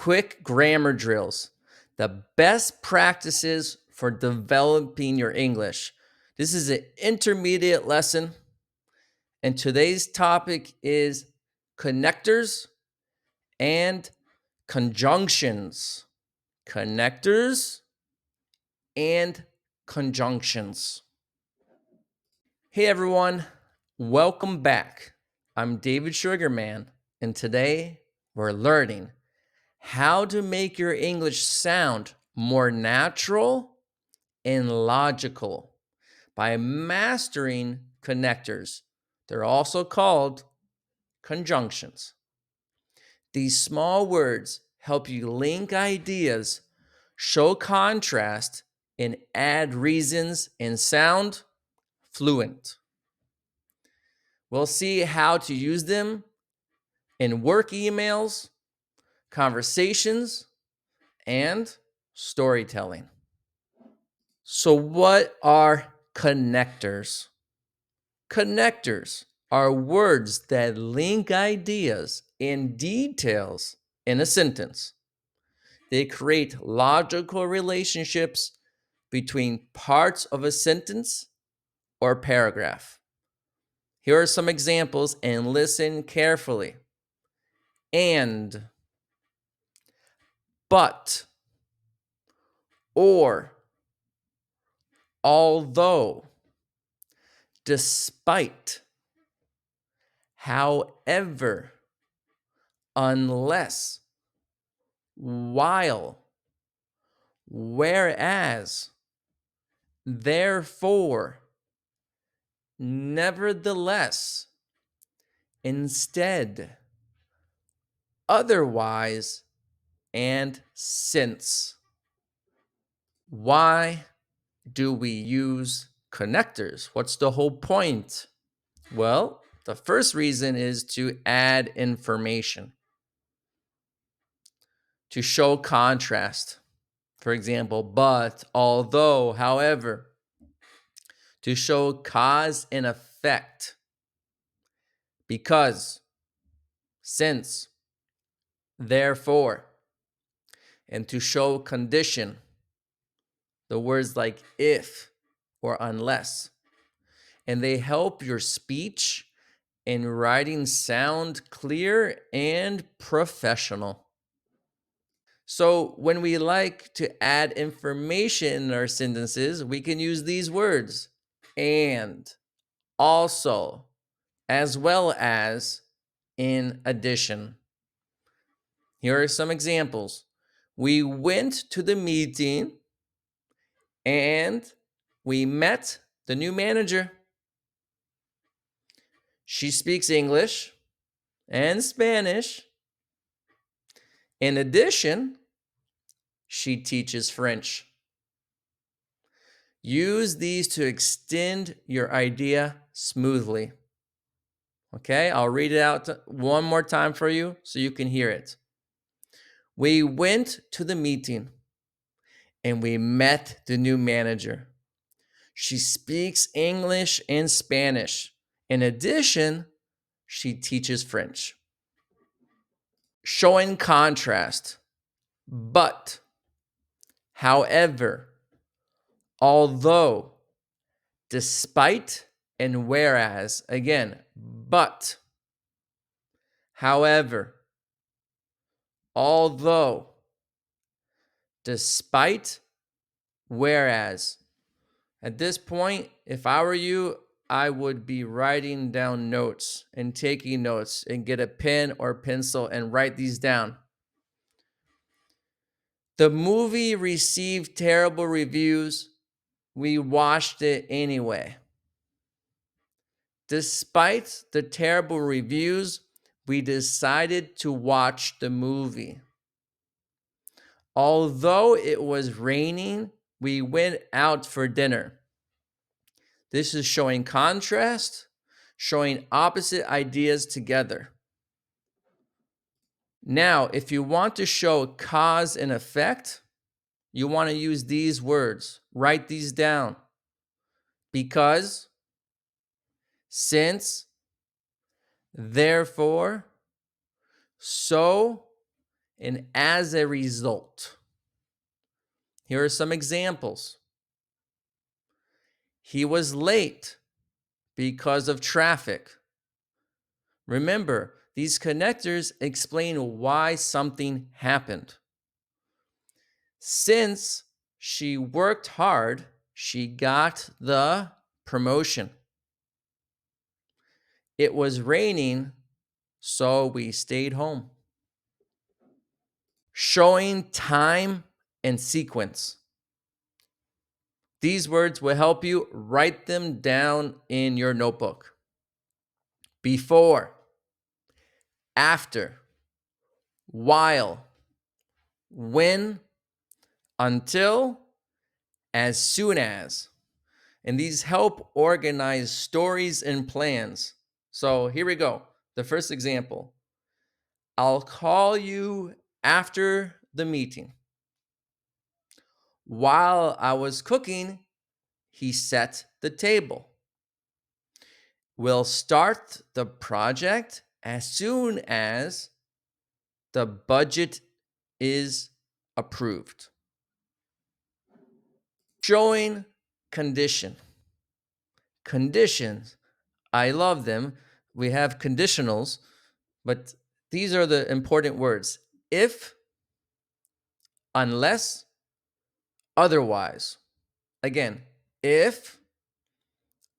quick grammar drills, the best practices for developing your English. This is an intermediate lesson, and today's topic is connectors and conjunctions. Connectors and conjunctions. Hey everyone, welcome back. I'm David Sugarman, and today we're learning how to make your English sound more natural and logical by mastering connectors. They're also called conjunctions. These small words help you link ideas, show contrast, and add reasons and sound fluent. We'll see how to use them in work emails, conversations, and storytelling. So, what are connectors? Connectors are words that link ideas and details in a sentence. They create logical relationships between parts of a sentence or paragraph. Here are some examples, and listen carefully. And, but, or, although, despite, however, unless, while, whereas, therefore, nevertheless, instead, otherwise, and since. Why do we use connectors? What's the whole point? Well, the first reason is to add information, to show contrast. For example, but, although, however, to show cause and effect, because, since, therefore, and to show condition, the words like if or unless. And they help your speech and writing sound clear and professional. So when we like to add information in our sentences, we can use these words: and, also, as well as, in addition. Here are some examples. We went to the meeting and we met the new manager. She speaks English and Spanish. In addition, she teaches French. Use these to extend your idea smoothly. Okay, I'll read it out one more time for you so you can hear it. We went to the meeting and we met the new manager. She speaks English and Spanish. In addition, she teaches French. Showing contrast. But, however, although, despite, and whereas. Again, but, however, although, despite, whereas. At this point, if I were you, I would be writing down notes and taking notes and get a pen or pencil and write these down. The movie received terrible reviews. We watched it anyway. Despite the terrible reviews, we decided to watch the movie. Although it was raining, we went out for dinner. This is showing contrast, showing opposite ideas together. Now, if you want to show cause and effect, you want to use these words. Write these down. Because, since, therefore, so, And as a result, here are some examples. He was late because of traffic. Remember, these connectors explain why something happened. Since she worked hard, she got the promotion. It was raining, so we stayed home. Showing time and sequence. These words will help you write them down in your notebook. Before, after, while, when, until, as soon as. And these help organize stories and plans. So here we go. The first example. I'll call you after the meeting. While I was cooking, he set the table. We'll start the project as soon as the budget is approved. Showing condition. Conditions, I love them. We have conditionals, but these are the important words. If, unless, otherwise. Again, if,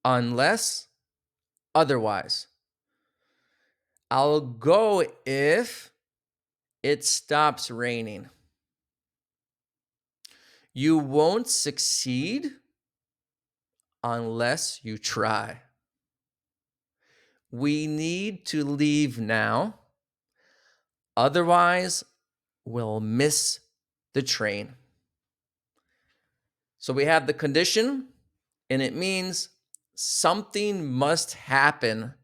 unless, otherwise. I'll go if it stops raining. You won't succeed unless you try. We need to leave now. Otherwise, we'll miss the train. So we have the condition, and it means something must happen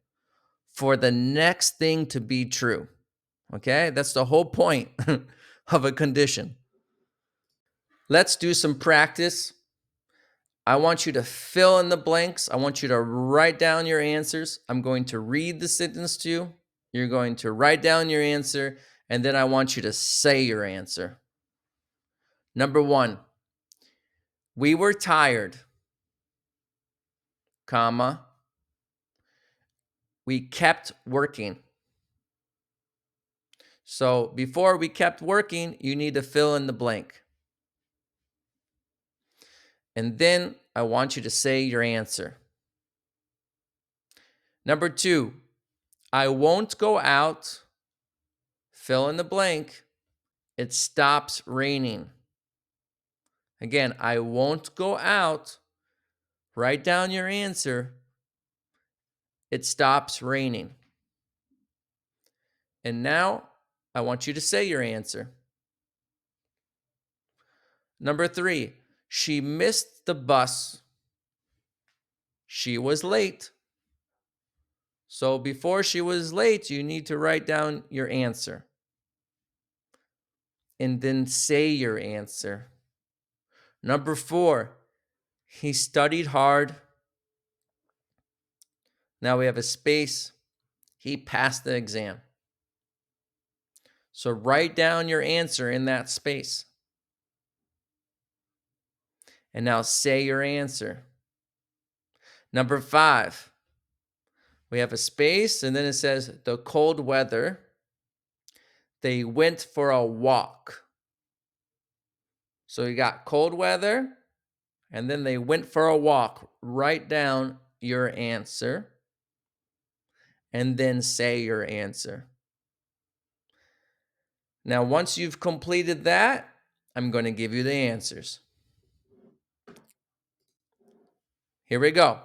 for the next thing to be true. Okay, that's the whole point of a condition. Let's do some practice. I want you to fill in the blanks. I want you to write down your answers. I'm going to read the sentence to you. You're going to write down your answer, and then I want you to say your answer. Number 1, we were tired, comma, we kept working. So before we kept working, you need to fill in the blank. And then I want you to say your answer. Number 2, I won't go out, fill in the blank, it stops raining. Again, I won't go out, write down your answer, it stops raining. And now I want you to say your answer. Number 3, she missed the bus. She was late. So before she was late, you need to write down your answer. And then say your answer. Number 4, he studied hard. Now we have a space. He passed the exam. So write down your answer in that space. And now say your answer. Number 5, we have a space, and then it says the cold weather. They went for a walk. So you got cold weather, and then they went for a walk. Write down your answer, and then say your answer. Now, once you've completed that, I'm going to give you the answers. Here we go.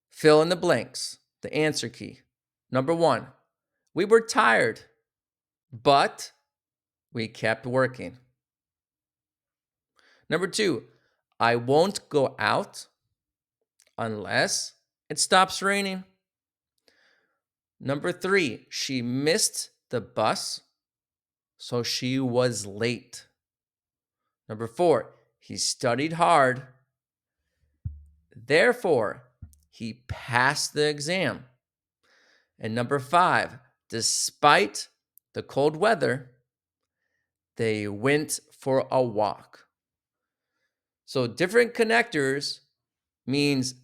Fill in the blanks, the answer key. Number 1, we were tired, but we kept working. Number 2, I won't go out unless it stops raining. Number 3, she missed the bus, so she was late. Number 4, he studied hard, therefore he passed the exam. And number 5, despite the cold weather, they went for a walk. So different connectors means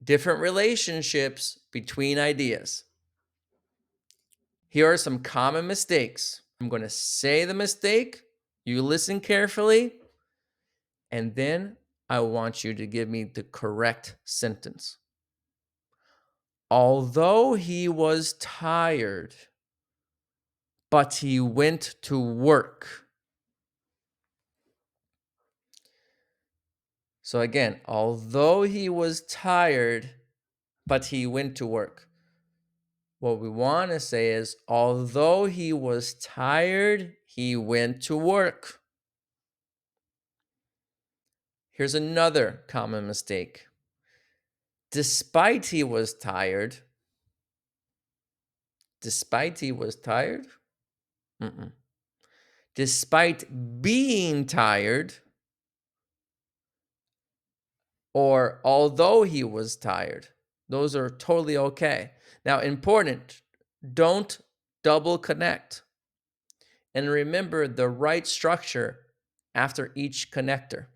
different relationships between ideas. Here are some common mistakes. I'm going to say the mistake. You listen carefully. And then I want you to give me the correct sentence. Although he was tired, but he went to work. So again, although he was tired, but he went to work. What we want to say is, although he was tired, he went to work. Here's another common mistake. Despite he was tired. Despite he was tired? Despite being tired, or although he was tired. Those are totally okay. Now, important, don't double connect. And remember the right structure after each connector.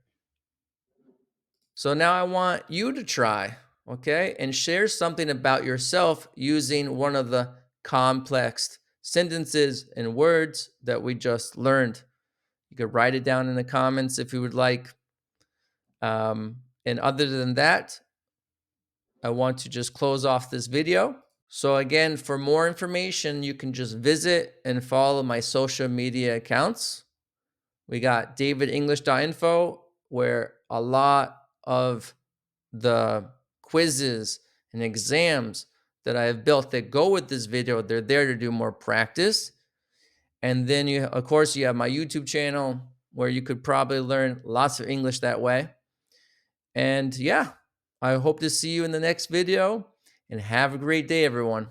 So now I want you to try, okay, and share something about yourself using one of the complex sentences and words that we just learned. You could write it down in the comments if you would like. And other than that, I want to just close off this video. So again, for more information, you can just visit and follow my social media accounts. We got davidenglish.info, where a lot of the quizzes and exams that I have built that go with this video, they're there to do more practice. And then you, of course, you have my YouTube channel where you could probably learn lots of English that way. And yeah, I hope to see you in the next video, and have a great day, everyone.